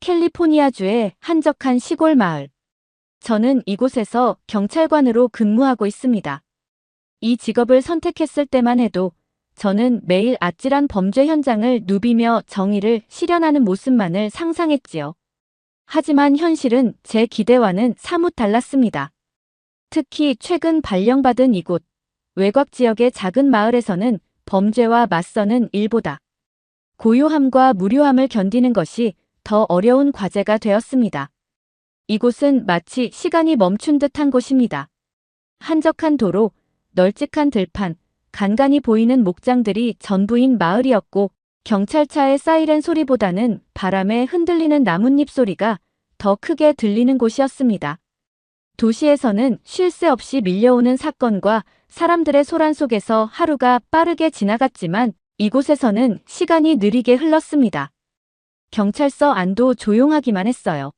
캘리포니아주의 한적한 시골 마을. 저는 이곳에서 경찰관으로 근무하고 있습니다. 이 직업을 선택했을 때만 해도 저는 매일 아찔한 범죄 현장을 누비며 정의를 실현하는 모습만을 상상했지요. 하지만 현실은 제 기대와는 사뭇 달랐습니다. 특히 최근 발령받은 이곳, 외곽 지역의 작은 마을에서는 범죄와 맞서는 일보다 고요함과 무료함을 견디는 것이 더 어려운 과제가 되었습니다. 이곳은 마치 시간이 멈춘 듯한 곳입니다. 한적한 도로, 널찍한 들판, 간간히 보이는 목장들이 전부인 마을이었고 경찰차의 사이렌 소리보다는 바람에 흔들리는 나뭇잎 소리가 더 크게 들리는 곳이었습니다. 도시에서는 쉴 새 없이 밀려오는 사건과 사람들의 소란 속에서 하루가 빠르게 지나갔지만 이곳에서는 시간이 느리게 흘렀습니다. 경찰서 안도 조용하기만 했어요.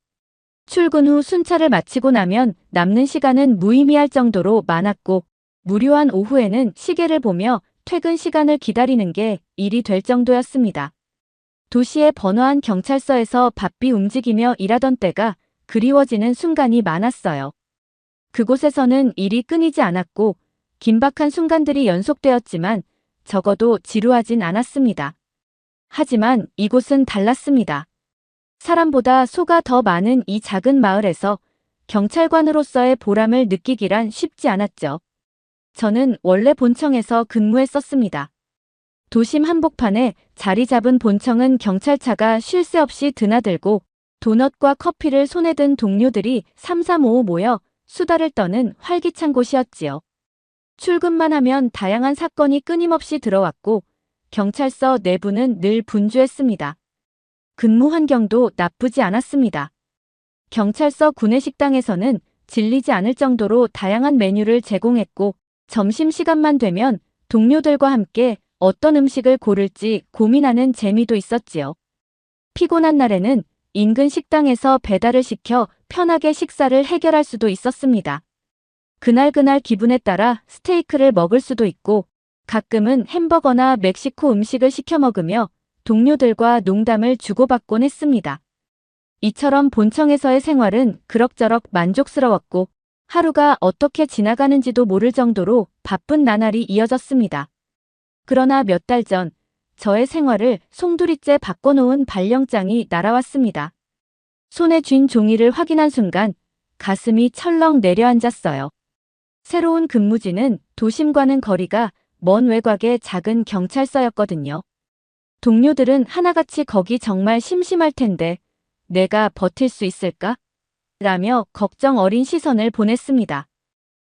출근 후 순찰을 마치고 나면 남는 시간은 무의미할 정도로 많았고 무료한 오후에는 시계를 보며 퇴근 시간을 기다리는 게 일이 될 정도였습니다. 도시의 번화한 경찰서에서 바삐 움직이며 일하던 때가 그리워지는 순간이 많았어요. 그곳에서는 일이 끊이지 않았고 긴박한 순간들이 연속되었지만 적어도 지루하진 않았습니다. 하지만 이곳은 달랐습니다. 사람보다 소가 더 많은 이 작은 마을에서 경찰관으로서의 보람을 느끼기란 쉽지 않았죠. 저는 원래 본청에서 근무했었습니다. 도심 한복판에 자리 잡은 본청은 경찰차가 쉴 새 없이 드나들고 도넛과 커피를 손에 든 동료들이 삼삼오오 모여 수다를 떠는 활기찬 곳이었지요. 출근만 하면 다양한 사건이 끊임없이 들어왔고 경찰서 내부는 늘 분주했습니다. 근무 환경도 나쁘지 않았습니다. 경찰서 구내식당에서는 질리지 않을 정도로 다양한 메뉴를 제공했고 점심시간만 되면 동료들과 함께 어떤 음식을 고를지 고민하는 재미도 있었지요. 피곤한 날에는 인근 식당에서 배달을 시켜 편하게 식사를 해결할 수도 있었습니다. 그날 기분에 따라 스테이크를 먹을 수도 있고 가끔은 햄버거나 멕시코 음식을 시켜 먹으며 동료들과 농담을 주고받곤 했습니다. 이처럼 본청에서의 생활은 그럭저럭 만족스러웠고 하루가 어떻게 지나가는지도 모를 정도로 바쁜 나날이 이어졌습니다. 그러나 몇 달 전 저의 생활을 송두리째 바꿔놓은 발령장이 날아왔습니다. 손에 쥔 종이를 확인한 순간 가슴이 철렁 내려앉았어요. 새로운 근무지는 도심과는 거리가 먼 외곽의 작은 경찰서였거든요. 동료들은 하나같이 거기 정말 심심할 텐데 내가 버틸 수 있을까? 라며 걱정 어린 시선을 보냈습니다.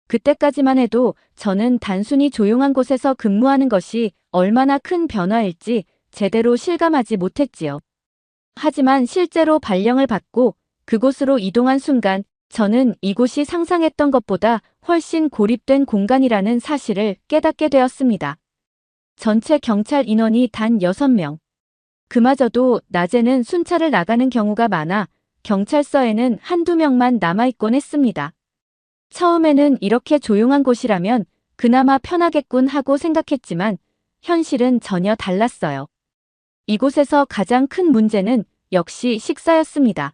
그때까지만 해도 저는 단순히 조용한 곳에서 근무하는 것이 얼마나 큰 변화일지 제대로 실감하지 못했지요. 하지만 실제로 발령을 받고 그곳으로 이동한 순간 저는 이곳이 상상했던 것보다 훨씬 고립된 공간이라는 사실을 깨닫게 되었습니다. 전체 경찰 인원이 단 6명. 그마저도 낮에는 순찰을 나가는 경우가 많아 경찰서에는 한두 명만 남아있곤 했습니다. 처음에는 이렇게 조용한 곳이라면 그나마 편하겠군 하고 생각했지만 현실은 전혀 달랐어요. 이곳에서 가장 큰 문제는 역시 식사였습니다.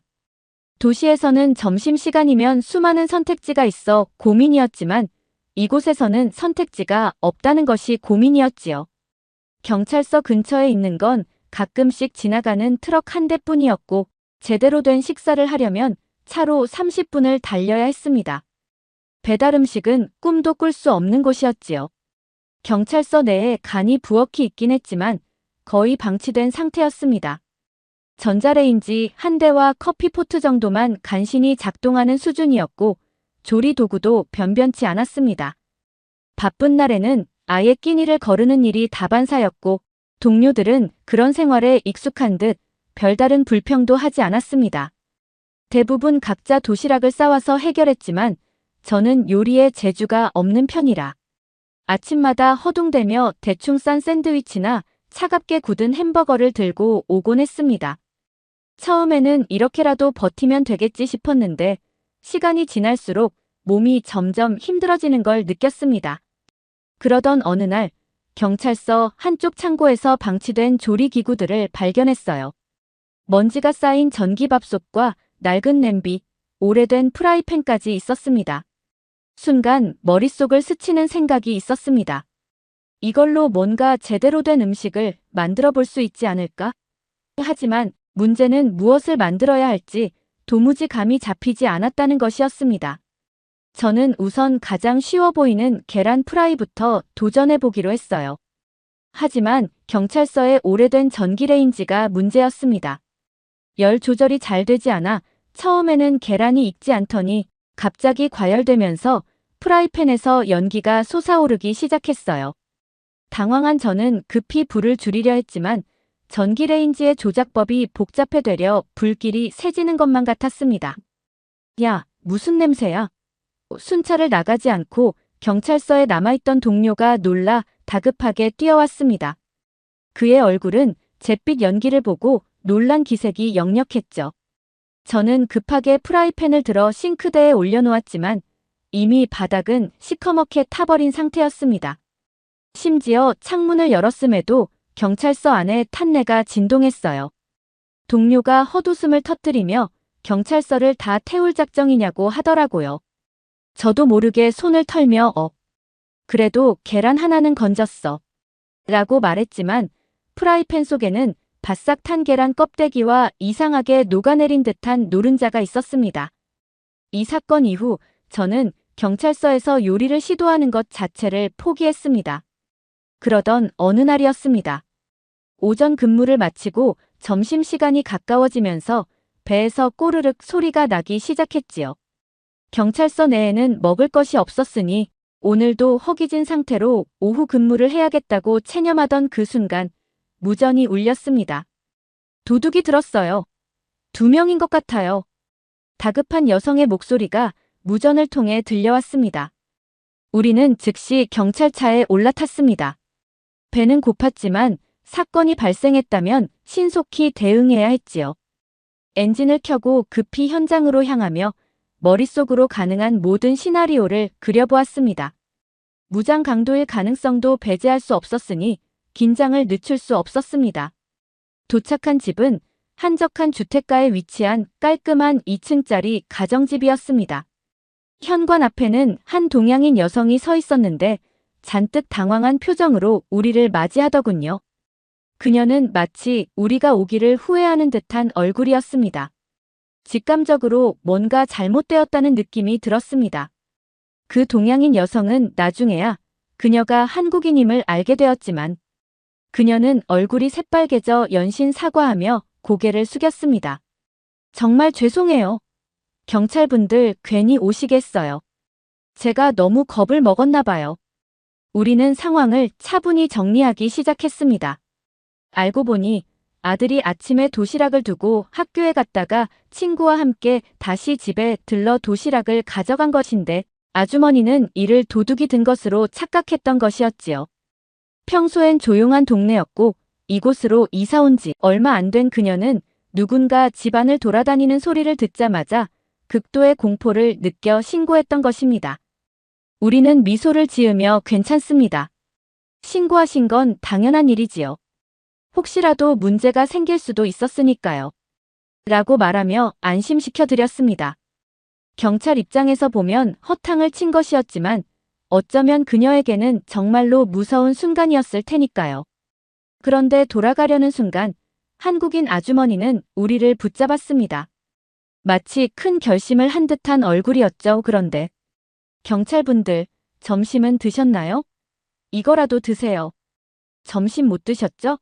도시에서는 점심시간이면 수많은 선택지가 있어 고민이었지만 이곳에서는 선택지가 없다는 것이 고민이었지요. 경찰서 근처에 있는 건 가끔씩 지나가는 트럭 한 대뿐이었고 제대로 된 식사를 하려면 차로 30분을 달려야 했습니다. 배달 음식은 꿈도 꿀 수 없는 곳이었지요. 경찰서 내에 간이 부엌이 있긴 했지만 거의 방치된 상태였습니다. 전자레인지 한 대와 커피포트 정도만 간신히 작동하는 수준이었고 조리 도구도 변변치 않았습니다. 바쁜 날에는 아예 끼니를 거르는 일이 다반사였고 동료들은 그런 생활에 익숙한 듯 별다른 불평도 하지 않았습니다. 대부분 각자 도시락을 싸와서 해결했지만 저는 요리에 재주가 없는 편이라 아침마다 허둥대며 대충 싼 샌드위치나 차갑게 굳은 햄버거를 들고 오곤 했습니다. 처음에는 이렇게라도 버티면 되겠지 싶었는데 시간이 지날수록 몸이 점점 힘들어지는 걸 느꼈습니다. 그러던 어느 날 경찰서 한쪽 창고에서 방치된 조리기구들을 발견했어요. 먼지가 쌓인 전기밥솥과 낡은 냄비, 오래된 프라이팬까지 있었습니다. 순간 머릿속을 스치는 생각이 있었습니다. 이걸로 뭔가 제대로 된 음식을 만들어 볼 수 있지 않을까? 하지만 문제는 무엇을 만들어야 할지 도무지 감이 잡히지 않았다는 것이었습니다. 저는 우선 가장 쉬워 보이는 계란 프라이부터 도전해 보기로 했어요. 하지만 경찰서의 오래된 전기레인지가 문제였습니다. 열 조절이 잘 되지 않아 처음에는 계란이 익지 않더니 갑자기 과열되면서 프라이팬에서 연기가 솟아오르기 시작했어요. 당황한 저는 급히 불을 줄이려 했지만 전기레인지의 조작법이 복잡해 되려 불길이 새지는 것만 같았습니다. 야, 무슨 냄새야? 순찰을 나가지 않고 경찰서에 남아있던 동료가 놀라 다급하게 뛰어왔습니다. 그의 얼굴은 잿빛 연기를 보고 놀란 기색이 역력했죠. 저는 급하게 프라이팬을 들어 싱크대에 올려놓았지만 이미 바닥은 시커멓게 타버린 상태였습니다. 심지어 창문을 열었음에도 경찰서 안에 탄내가 진동했어요. 동료가 헛웃음을 터뜨리며 경찰서를 다 태울 작정이냐고 하더라고요. 저도 모르게 손을 털며 그래도 계란 하나는 건졌어. 라고 말했지만 프라이팬 속에는 바싹 탄 계란 껍데기와 이상하게 녹아내린 듯한 노른자가 있었습니다. 이 사건 이후 저는 경찰서에서 요리를 시도하는 것 자체를 포기했습니다. 그러던 어느 날이었습니다. 오전 근무를 마치고 점심시간이 가까워지면서 배에서 꼬르륵 소리가 나기 시작했지요. 경찰서 내에는 먹을 것이 없었으니 오늘도 허기진 상태로 오후 근무를 해야겠다고 체념하던 그 순간 무전이 울렸습니다. 도둑이 들었어요. 2명인 것 같아요. 다급한 여성의 목소리가 무전을 통해 들려왔습니다. 우리는 즉시 경찰차에 올라탔습니다. 배는 고팠지만 사건이 발생했다면 신속히 대응해야 했지요. 엔진을 켜고 급히 현장으로 향하며 머릿속으로 가능한 모든 시나리오를 그려보았습니다. 무장 강도일 가능성도 배제할 수 없었으니 긴장을 늦출 수 없었습니다. 도착한 집은 한적한 주택가에 위치한 깔끔한 2층짜리 가정집이었습니다. 현관 앞에는 한 동양인 여성이 서 있었는데 잔뜩 당황한 표정으로 우리를 맞이하더군요. 그녀는 마치 우리가 오기를 후회하는 듯한 얼굴이었습니다. 직감적으로 뭔가 잘못되었다는 느낌이 들었습니다. 그 동양인 여성은 나중에야 그녀가 한국인임을 알게 되었지만 그녀는 얼굴이 새빨개져 연신 사과하며 고개를 숙였습니다. 정말 죄송해요. 경찰분들 괜히 오시게 했어요. 제가 너무 겁을 먹었나 봐요. 우리는 상황을 차분히 정리하기 시작했습니다. 알고 보니 아들이 아침에 도시락을 두고 학교에 갔다가 친구와 함께 다시 집에 들러 도시락을 가져간 것인데 아주머니는 이를 도둑이 든 것으로 착각했던 것이었지요. 평소엔 조용한 동네였고 이곳으로 이사 온 지 얼마 안 된 그녀는 누군가 집안을 돌아다니는 소리를 듣자마자 극도의 공포를 느껴 신고했던 것입니다. 우리는 미소를 지으며 괜찮습니다. 신고하신 건 당연한 일이지요. 혹시라도 문제가 생길 수도 있었으니까요. 라고 말하며 안심시켜 드렸습니다. 경찰 입장에서 보면 허탕을 친 것이었지만 어쩌면 그녀에게는 정말로 무서운 순간이었을 테니까요. 그런데 돌아가려는 순간 한국인 아주머니는 우리를 붙잡았습니다. 마치 큰 결심을 한 듯한 얼굴이었죠. 그런데 경찰분들, 점심은 드셨나요? 이거라도 드세요. 점심 못 드셨죠?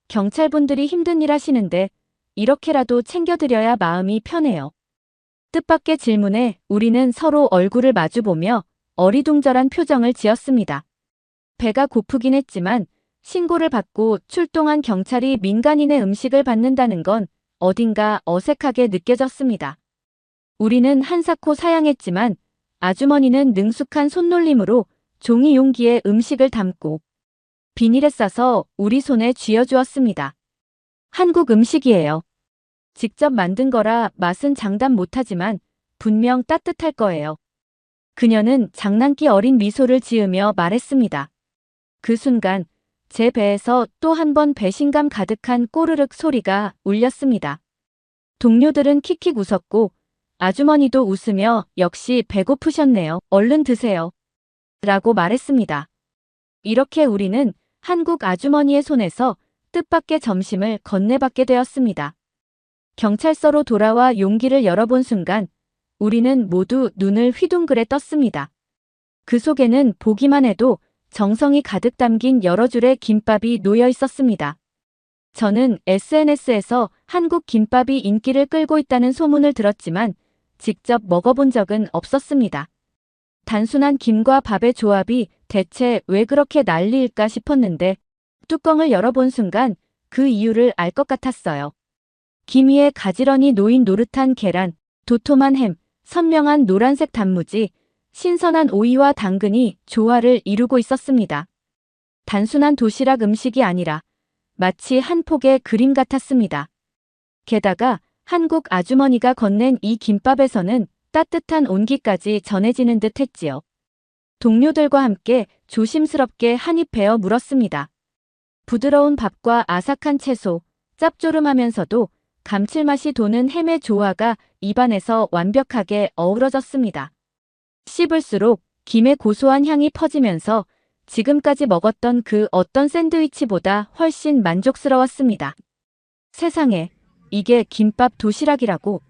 경찰분들이 힘든 일 하시는데 이렇게라도 챙겨드려야 마음이 편해요. 뜻밖의 질문에 우리는 서로 얼굴을 마주보며 어리둥절한 표정을 지었습니다. 배가 고프긴 했지만 신고를 받고 출동한 경찰이 민간인의 음식을 받는다는 건 어딘가 어색하게 느껴졌습니다. 우리는 한사코 사양했지만 아주머니는 능숙한 손놀림으로 종이 용기에 음식을 담고 비닐에 싸서 우리 손에 쥐어주었습니다. 한국 음식이에요. 직접 만든 거라 맛은 장담 못하지만 분명 따뜻할 거예요. 그녀는 장난기 어린 미소를 지으며 말했습니다. 그 순간 제 배에서 또 한 번 배신감 가득한 꼬르륵 소리가 울렸습니다. 동료들은 킥킥 웃었고 아주머니도 웃으며 역시 배고프셨네요. 얼른 드세요. 라고 말했습니다. 이렇게 우리는 한국 아주머니의 손에서 뜻밖의 점심을 건네받게 되었습니다. 경찰서로 돌아와 용기를 열어본 순간 우리는 모두 눈을 휘둥그레 떴습니다. 그 속에는 보기만 해도 정성이 가득 담긴 여러 줄의 김밥이 놓여 있었습니다. 저는 SNS에서 한국 김밥이 인기를 끌고 있다는 소문을 들었지만 직접 먹어본 적은 없었습니다. 단순한 김과 밥의 조합이 대체 왜 그렇게 난리일까 싶었는데 뚜껑을 열어본 순간 그 이유를 알 것 같았어요. 김 위에 가지런히 놓인 노릇한 계란, 도톰한 햄, 선명한 노란색 단무지, 신선한 오이와 당근이 조화를 이루고 있었습니다. 단순한 도시락 음식이 아니라 마치 한 폭의 그림 같았습니다. 게다가 한국 아주머니가 건넨 이 김밥에서는 따뜻한 온기까지 전해지는 듯 했지요. 동료들과 함께 조심스럽게 한입 베어 물었습니다. 부드러운 밥과 아삭한 채소, 짭조름하면서도 감칠맛이 도는 햄의 조화가 입안에서 완벽하게 어우러졌습니다. 씹을수록 김의 고소한 향이 퍼지면서 지금까지 먹었던 그 어떤 샌드위치보다 훨씬 만족스러웠습니다. 세상에, 이게 김밥 도시락이라고.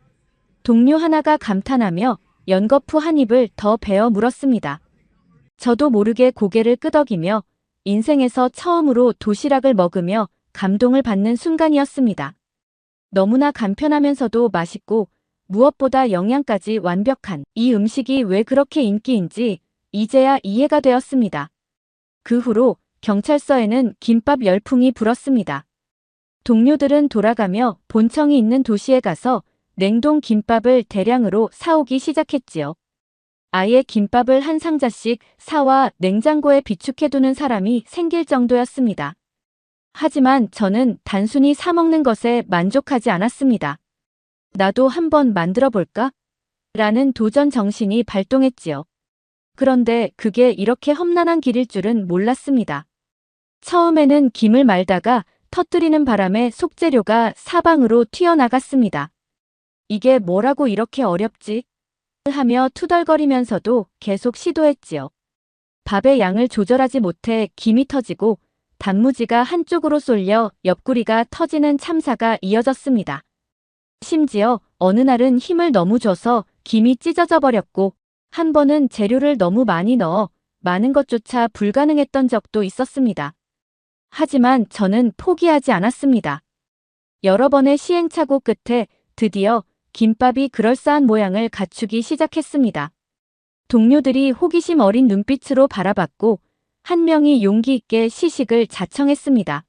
동료 하나가 감탄하며 연거푸 한 입을 더 베어 물었습니다. 저도 모르게 고개를 끄덕이며 인생에서 처음으로 도시락을 먹으며 감동을 받는 순간이었습니다. 너무나 간편하면서도 맛있고 무엇보다 영양까지 완벽한 이 음식이 왜 그렇게 인기인지 이제야 이해가 되었습니다. 그 후로 경찰서에는 김밥 열풍이 불었습니다. 동료들은 돌아가며 본청이 있는 도시에 가서 냉동 김밥을 대량으로 사오기 시작했지요. 아예 김밥을 한 상자씩 사와 냉장고에 비축해두는 사람이 생길 정도였습니다. 하지만 저는 단순히 사 먹는 것에 만족하지 않았습니다. 나도 한번 만들어 볼까? 라는 도전 정신이 발동했지요. 그런데 그게 이렇게 험난한 길일 줄은 몰랐습니다. 처음에는 김을 말다가 터뜨리는 바람에 속재료가 사방으로 튀어나갔습니다. 이게 뭐라고 이렇게 어렵지? 하며 투덜거리면서도 계속 시도했지요. 밥의 양을 조절하지 못해 김이 터지고 단무지가 한쪽으로 쏠려 옆구리가 터지는 참사가 이어졌습니다. 심지어 어느 날은 힘을 너무 줘서 김이 찢어져 버렸고 한 번은 재료를 너무 많이 넣어 많은 것조차 불가능했던 적도 있었습니다. 하지만 저는 포기하지 않았습니다. 여러 번의 시행착오 끝에 드디어 김밥이 그럴싸한 모양을 갖추기 시작했습니다. 동료들이 호기심 어린 눈빛으로 바라봤고 한 명이 용기 있게 시식을 자청했습니다.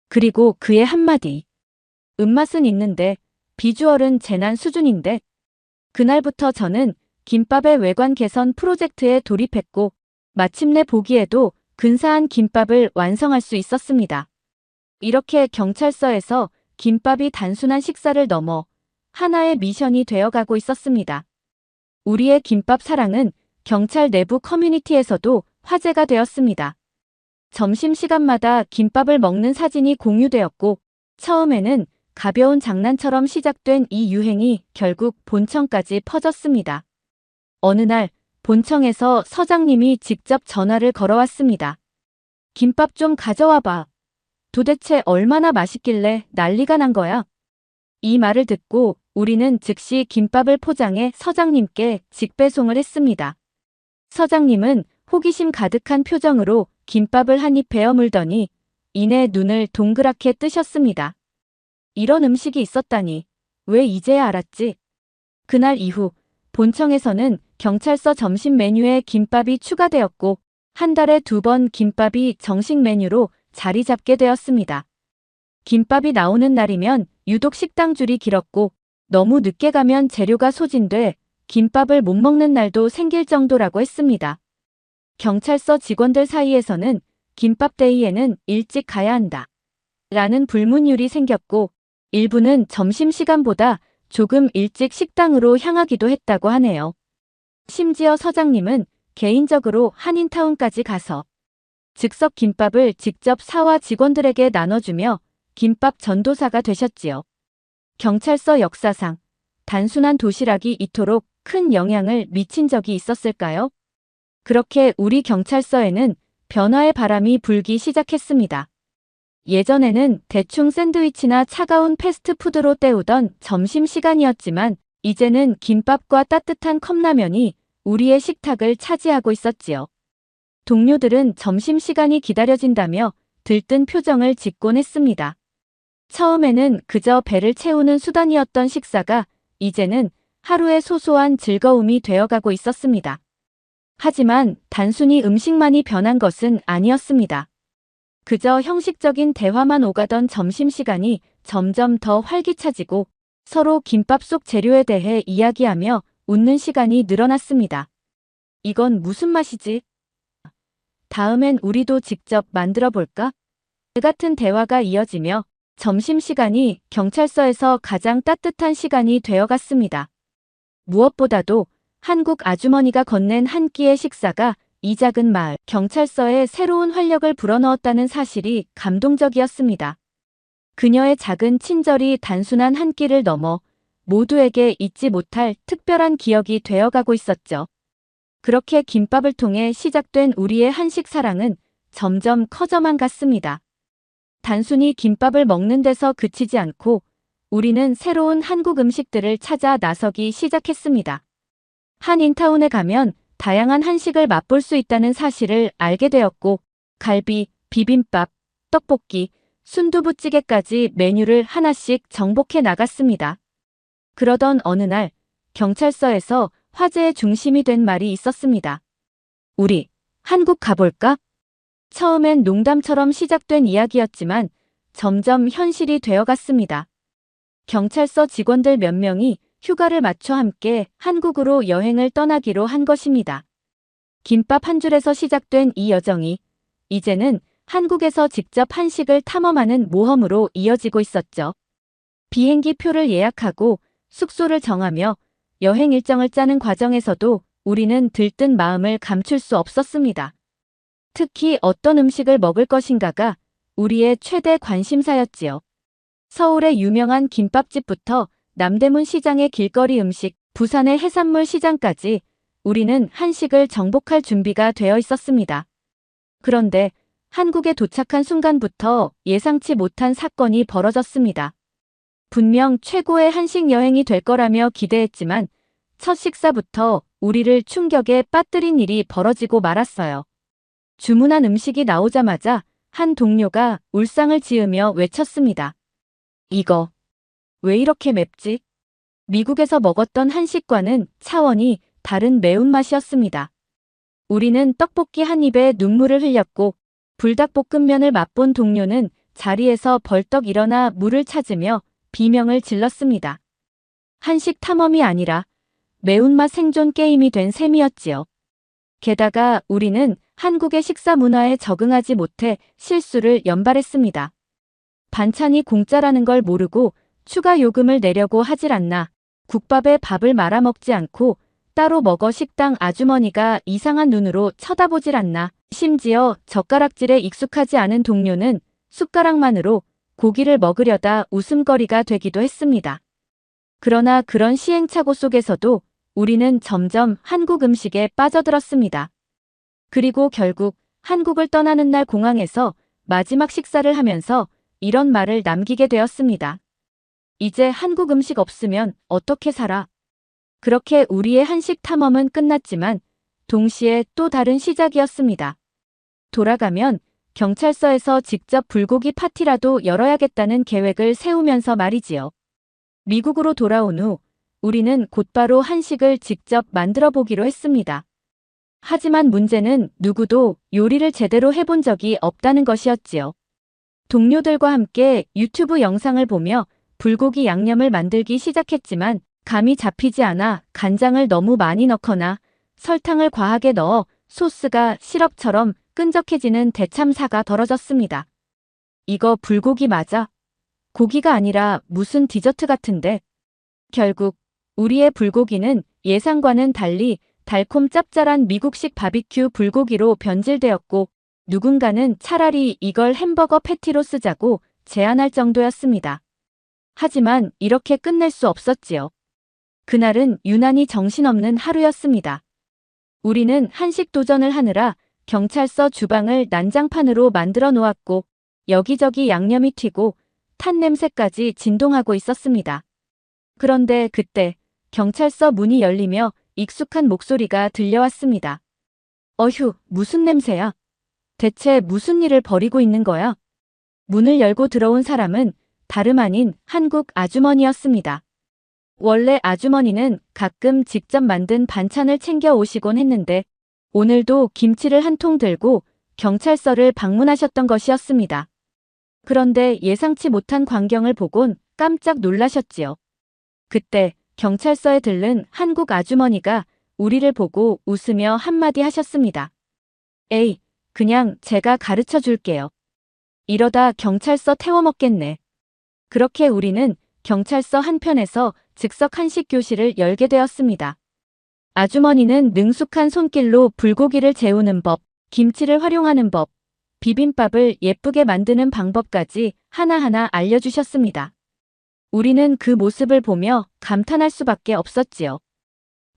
그리고 그의 한마디. 입맛은 있는데 비주얼은 재난 수준인데. 그날부터 저는 김밥의 외관 개선 프로젝트에 돌입했고 마침내 보기에도 근사한 김밥을 완성할 수 있었습니다. 이렇게 경찰서에서 김밥이 단순한 식사를 넘어 하나의 미션이 되어가고 있었습니다. 우리의 김밥 사랑은 경찰 내부 커뮤니티에서도 화제가 되었습니다. 점심시간마다 김밥을 먹는 사진이 공유되었고 처음에는 가벼운 장난처럼 시작된 이 유행이 결국 본청까지 퍼졌습니다. 어느 날 본청에서 서장님이 직접 전화를 걸어왔습니다. 김밥 좀 가져와봐. 도대체 얼마나 맛있길래 난리가 난 거야? 이 말을 듣고 우리는 즉시 김밥을 포장해 서장님께 직배송을 했습니다. 서장님은 호기심 가득한 표정으로 김밥을 한 입 베어 물더니 이내 눈을 동그랗게 뜨셨습니다. 이런 음식이 있었다니 왜 이제야 알았지? 그날 이후 본청에서는 경찰서 점심 메뉴에 김밥이 추가되었고 한 달에 2번 김밥이 정식 메뉴로 자리 잡게 되었습니다. 김밥이 나오는 날이면 유독 식당 줄이 길었고 너무 늦게 가면 재료가 소진돼 김밥을 못 먹는 날도 생길 정도라고 했습니다. 경찰서 직원들 사이에서는 김밥데이에는 일찍 가야 한다 라는 불문율이 생겼고 일부는 점심시간보다 조금 일찍 식당으로 향하기도 했다고 하네요. 심지어 서장님은 개인적으로 한인타운까지 가서 즉석 김밥을 직접 사와 직원들에게 나눠주며 김밥 전도사가 되셨지요. 경찰서 역사상 단순한 도시락이 이토록 큰 영향을 미친 적이 있었을까요? 그렇게 우리 경찰서에는 변화의 바람이 불기 시작했습니다. 예전에는 대충 샌드위치나 차가운 패스트푸드로 때우던 점심시간이었지만 이제는 김밥과 따뜻한 컵라면이 우리의 식탁을 차지하고 있었지요. 동료들은 점심시간이 기다려진다며 들뜬 표정을 짓곤 했습니다. 처음에는 그저 배를 채우는 수단이었던 식사가 이제는 하루의 소소한 즐거움이 되어가고 있었습니다. 하지만 단순히 음식만이 변한 것은 아니었습니다. 그저 형식적인 대화만 오가던 점심시간이 점점 더 활기차지고 서로 김밥 속 재료에 대해 이야기하며 웃는 시간이 늘어났습니다. 이건 무슨 맛이지? 다음엔 우리도 직접 만들어 볼까? 같은 대화가 이어지며 점심시간이 경찰서에서 가장 따뜻한 시간이 되어갔습니다. 무엇보다도 한국 아주머니가 건넨 한 끼의 식사가 이 작은 마을 경찰서에 새로운 활력을 불어넣었다는 사실이 감동적이었습니다. 그녀의 작은 친절이 단순한 한 끼를 넘어 모두에게 잊지 못할 특별한 기억이 되어가고 있었죠. 그렇게 김밥을 통해 시작된 우리의 한식 사랑은 점점 커져만 갔습니다. 단순히 김밥을 먹는 데서 그치지 않고 우리는 새로운 한국 음식들을 찾아 나서기 시작했습니다. 한인타운에 가면 다양한 한식을 맛볼 수 있다는 사실을 알게 되었고 갈비, 비빔밥, 떡볶이, 순두부찌개까지 메뉴를 하나씩 정복해 나갔습니다. 그러던 어느 날 경찰서에서 화제의 중심이 된 말이 있었습니다. 우리 한국 가볼까? 처음엔 농담처럼 시작된 이야기였지만 점점 현실이 되어갔습니다. 경찰서 직원들 몇 명이 휴가를 맞춰 함께 한국으로 여행을 떠나기로 한 것입니다. 김밥 한 줄에서 시작된 이 여정이 이제는 한국에서 직접 한식을 탐험하는 모험으로 이어지고 있었죠. 비행기 표를 예약하고 숙소를 정하며 여행 일정을 짜는 과정에서도 우리는 들뜬 마음을 감출 수 없었습니다. 특히 어떤 음식을 먹을 것인가가 우리의 최대 관심사였지요. 서울의 유명한 김밥집부터 남대문 시장의 길거리 음식, 부산의 해산물 시장까지 우리는 한식을 정복할 준비가 되어 있었습니다. 그런데 한국에 도착한 순간부터 예상치 못한 사건이 벌어졌습니다. 분명 최고의 한식 여행이 될 거라며 기대했지만 첫 식사부터 우리를 충격에 빠뜨린 일이 벌어지고 말았어요. 주문한 음식이 나오자마자 한 동료가 울상을 지으며 외쳤습니다. 이거 왜 이렇게 맵지? 미국에서 먹었던 한식과는 차원이 다른 매운맛이었습니다. 우리는 떡볶이 한 입에 눈물을 흘렸고 불닭볶음면을 맛본 동료는 자리에서 벌떡 일어나 물을 찾으며 비명을 질렀습니다. 한식 탐험이 아니라 매운맛 생존 게임이 된 셈이었지요. 게다가 우리는 한국의 식사 문화에 적응하지 못해 실수를 연발했습니다. 반찬이 공짜라는 걸 모르고 추가 요금을 내려고 하질 않나, 국밥에 밥을 말아 먹지 않고 따로 먹어 식당 아주머니가 이상한 눈으로 쳐다보질 않나, 심지어 젓가락질에 익숙하지 않은 동료는 숟가락만으로 고기를 먹으려다 웃음거리가 되기도 했습니다. 그러나 그런 시행착오 속에서도 우리는 점점 한국 음식에 빠져들었습니다. 그리고 결국 한국을 떠나는 날 공항에서 마지막 식사를 하면서 이런 말을 남기게 되었습니다. 이제 한국 음식 없으면 어떻게 살아? 그렇게 우리의 한식 탐험은 끝났지만 동시에 또 다른 시작이었습니다. 돌아가면 경찰서에서 직접 불고기 파티라도 열어야겠다는 계획을 세우면서 말이지요. 미국으로 돌아온 후 우리는 곧바로 한식을 직접 만들어 보기로 했습니다. 하지만 문제는 누구도 요리를 제대로 해본 적이 없다는 것이었지요. 동료들과 함께 유튜브 영상을 보며 불고기 양념을 만들기 시작했지만 감이 잡히지 않아 간장을 너무 많이 넣거나 설탕을 과하게 넣어 소스가 시럽처럼 끈적해지는 대참사가 벌어졌습니다. 이거 불고기 맞아? 고기가 아니라 무슨 디저트 같은데? 결국 우리의 불고기는 예상과는 달리 달콤 짭짤한 미국식 바비큐 불고기로 변질되었고 누군가는 차라리 이걸 햄버거 패티로 쓰자고 제안할 정도였습니다. 하지만 이렇게 끝낼 수 없었지요. 그날은 유난히 정신없는 하루였습니다. 우리는 한식 도전을 하느라 경찰서 주방을 난장판으로 만들어 놓았고 여기저기 양념이 튀고 탄 냄새까지 진동하고 있었습니다. 그런데 그때 경찰서 문이 열리며 익숙한 목소리가 들려왔습니다. 어휴, 무슨 냄새야? 대체 무슨 일을 벌이고 있는 거야? 문을 열고 들어온 사람은 다름 아닌 한국 아주머니였습니다. 원래 아주머니는 가끔 직접 만든 반찬을 챙겨 오시곤 했는데 오늘도 김치를 한 통 들고 경찰서를 방문하셨던 것이었습니다. 그런데 예상치 못한 광경을 보곤 깜짝 놀라셨지요. 그때 경찰서에 들른 한국 아주머니가 우리를 보고 웃으며 한마디 하셨습니다. 에이, 그냥 제가 가르쳐 줄게요. 이러다 경찰서 태워먹겠네. 그렇게 우리는 경찰서 한편에서 즉석 한식 교실을 열게 되었습니다. 아주머니는 능숙한 손길로 불고기를 재우는 법, 김치를 활용하는 법, 비빔밥을 예쁘게 만드는 방법까지 하나하나 알려주셨습니다. 우리는 그 모습을 보며 감탄할 수밖에 없었지요.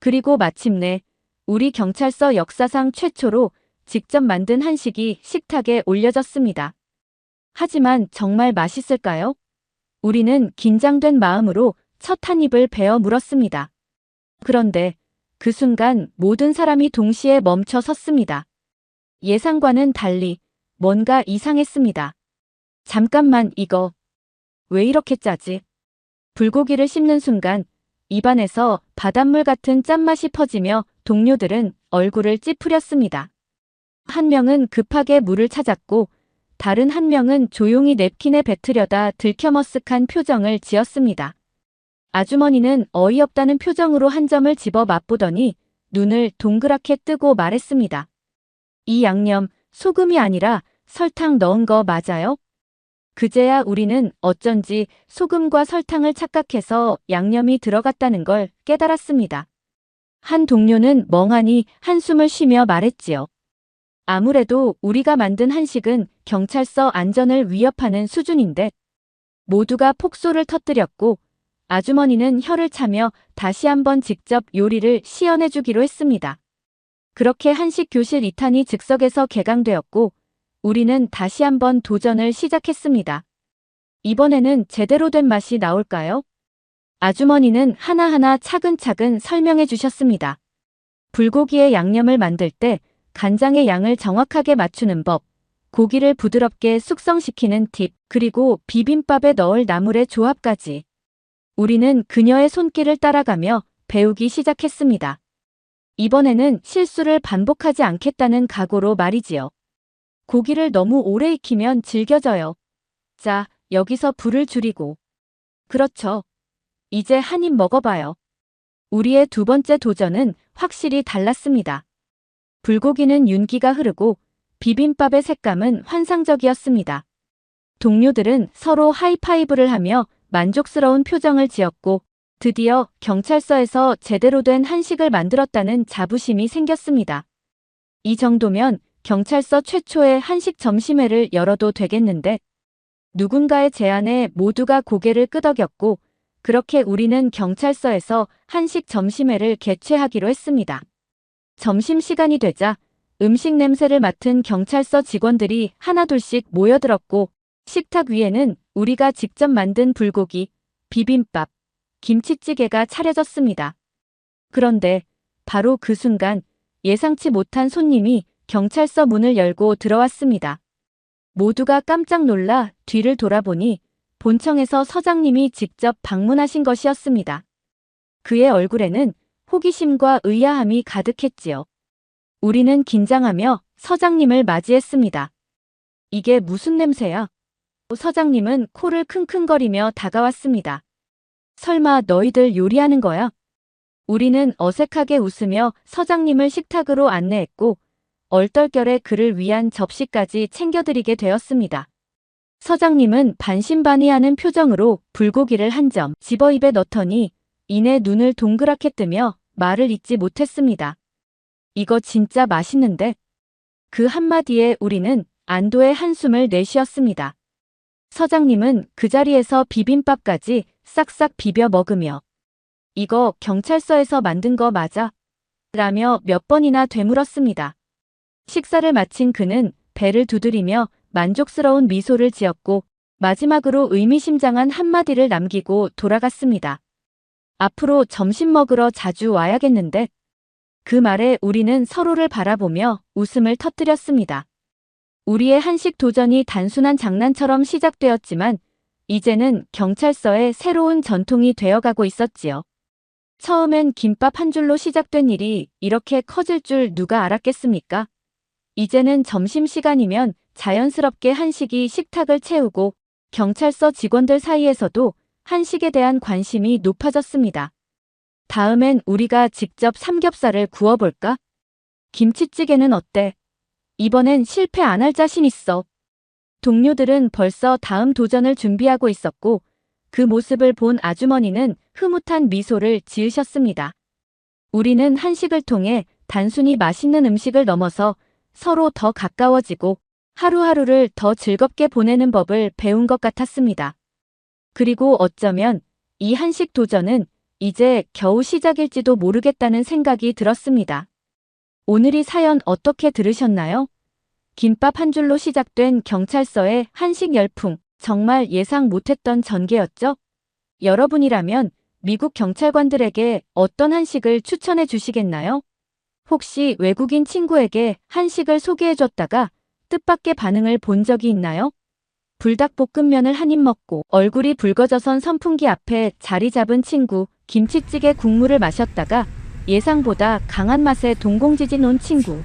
그리고 마침내 우리 경찰서 역사상 최초로 직접 만든 한식이 식탁에 올려졌습니다. 하지만 정말 맛있을까요? 우리는 긴장된 마음으로 첫 한 입을 베어 물었습니다. 그런데 그 순간 모든 사람이 동시에 멈춰 섰습니다. 예상과는 달리 뭔가 이상했습니다. 잠깐만, 이거 왜 이렇게 짜지? 불고기를 씹는 순간 입안에서 바닷물 같은 짠맛이 퍼지며 동료들은 얼굴을 찌푸렸습니다. 한 명은 급하게 물을 찾았고 다른 한 명은 조용히 냅킨에 뱉으려다 들켜머쓱한 표정을 지었습니다. 아주머니는 어이없다는 표정으로 한 점을 집어 맛보더니 눈을 동그랗게 뜨고 말했습니다. 이 양념 소금이 아니라 설탕 넣은 거 맞아요? 그제야 우리는 어쩐지 소금과 설탕을 착각해서 양념이 들어갔다는 걸 깨달았습니다. 한 동료는 멍하니 한숨을 쉬며 말했지요. 아무래도 우리가 만든 한식은 경찰서 안전을 위협하는 수준인데 모두가 폭소를 터뜨렸고 아주머니는 혀를 차며 다시 한번 직접 요리를 시연해주기로 했습니다. 그렇게 한식 교실 2탄이 즉석에서 개강되었고 우리는 다시 한번 도전을 시작했습니다. 이번에는 제대로 된 맛이 나올까요? 아주머니는 하나하나 차근차근 설명해 주셨습니다. 불고기의 양념을 만들 때 간장의 양을 정확하게 맞추는 법, 고기를 부드럽게 숙성시키는 팁, 그리고 비빔밥에 넣을 나물의 조합까지. 우리는 그녀의 손길을 따라가며 배우기 시작했습니다. 이번에는 실수를 반복하지 않겠다는 각오로 말이지요. 고기를 너무 오래 익히면 질겨져요. 자, 여기서 불을 줄이고. 그렇죠. 이제 한 입 먹어봐요. 우리의 두 번째 도전은 확실히 달랐습니다. 불고기는 윤기가 흐르고 비빔밥의 색감은 환상적이었습니다. 동료들은 서로 하이파이브를 하며 만족스러운 표정을 지었고 드디어 경찰서에서 제대로 된 한식을 만들었다는 자부심이 생겼습니다. 이 정도면 경찰서 최초의 한식 점심회를 열어도 되겠는데 누군가의 제안에 모두가 고개를 끄덕였고 그렇게 우리는 경찰서에서 한식 점심회를 개최하기로 했습니다. 점심시간이 되자 음식 냄새를 맡은 경찰서 직원들이 하나둘씩 모여들었고 식탁 위에는 우리가 직접 만든 불고기, 비빔밥, 김치찌개가 차려졌습니다. 그런데 바로 그 순간 예상치 못한 손님이 경찰서 문을 열고 들어왔습니다. 모두가 깜짝 놀라 뒤를 돌아보니 본청에서 서장님이 직접 방문하신 것이었습니다. 그의 얼굴에는 호기심과 의아함이 가득했지요. 우리는 긴장하며 서장님을 맞이했습니다. 이게 무슨 냄새야? 서장님은 코를 킁킁거리며 다가왔습니다. 설마 너희들 요리하는 거야? 우리는 어색하게 웃으며 서장님을 식탁으로 안내했고 얼떨결에 그를 위한 접시까지 챙겨드리게 되었습니다. 서장님은 반신반의하는 표정으로 불고기를 한 점 집어 입에 넣더니 이내 눈을 동그랗게 뜨며 말을 잇지 못했습니다. 이거 진짜 맛있는데? 그 한마디에 우리는 안도의 한숨을 내쉬었습니다. 서장님은 그 자리에서 비빔밥까지 싹싹 비벼 먹으며 이거 경찰서에서 만든 거 맞아? 라며 몇 번이나 되물었습니다. 식사를 마친 그는 배를 두드리며 만족스러운 미소를 지었고 마지막으로 의미심장한 한마디를 남기고 돌아갔습니다. 앞으로 점심 먹으러 자주 와야겠는데? 그 말에 우리는 서로를 바라보며 웃음을 터뜨렸습니다. 우리의 한식 도전이 단순한 장난처럼 시작되었지만 이제는 경찰서의 새로운 전통이 되어가고 있었지요. 처음엔 김밥 한 줄로 시작된 일이 이렇게 커질 줄 누가 알았겠습니까? 이제는 점심시간이면 자연스럽게 한식이 식탁을 채우고 경찰서 직원들 사이에서도 한식에 대한 관심이 높아졌습니다. 다음엔 우리가 직접 삼겹살을 구워볼까? 김치찌개는 어때? 이번엔 실패 안 할 자신 있어. 동료들은 벌써 다음 도전을 준비하고 있었고 그 모습을 본 아주머니는 흐뭇한 미소를 지으셨습니다. 우리는 한식을 통해 단순히 맛있는 음식을 넘어서 서로 더 가까워지고 하루하루를 더 즐겁게 보내는 법을 배운 것 같았습니다. 그리고 어쩌면 이 한식 도전은 이제 겨우 시작일지도 모르겠다는 생각이 들었습니다. 오늘 이 사연 어떻게 들으셨나요? 김밥 한 줄로 시작된 경찰서의 한식 열풍, 정말 예상 못했던 전개였죠? 여러분이라면 미국 경찰관들에게 어떤 한식을 추천해 주시겠나요? 혹시 외국인 친구에게 한식을 소개해줬다가 뜻밖의 반응을 본 적이 있나요? 불닭볶음면을 한 입 먹고 얼굴이 붉어져선 선풍기 앞에 자리 잡은 친구, 김치찌개 국물을 마셨다가 예상보다 강한 맛에 동공지진 온 친구.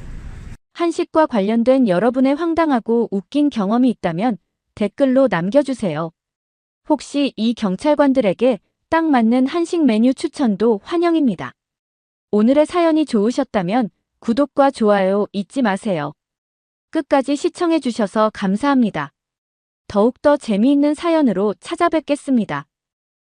한식과 관련된 여러분의 황당하고 웃긴 경험이 있다면 댓글로 남겨주세요. 혹시 이 경찰관들에게 딱 맞는 한식 메뉴 추천도 환영입니다. 오늘의 사연이 좋으셨다면 구독과 좋아요 잊지 마세요. 끝까지 시청해주셔서 감사합니다. 더욱더 재미있는 사연으로 찾아뵙겠습니다.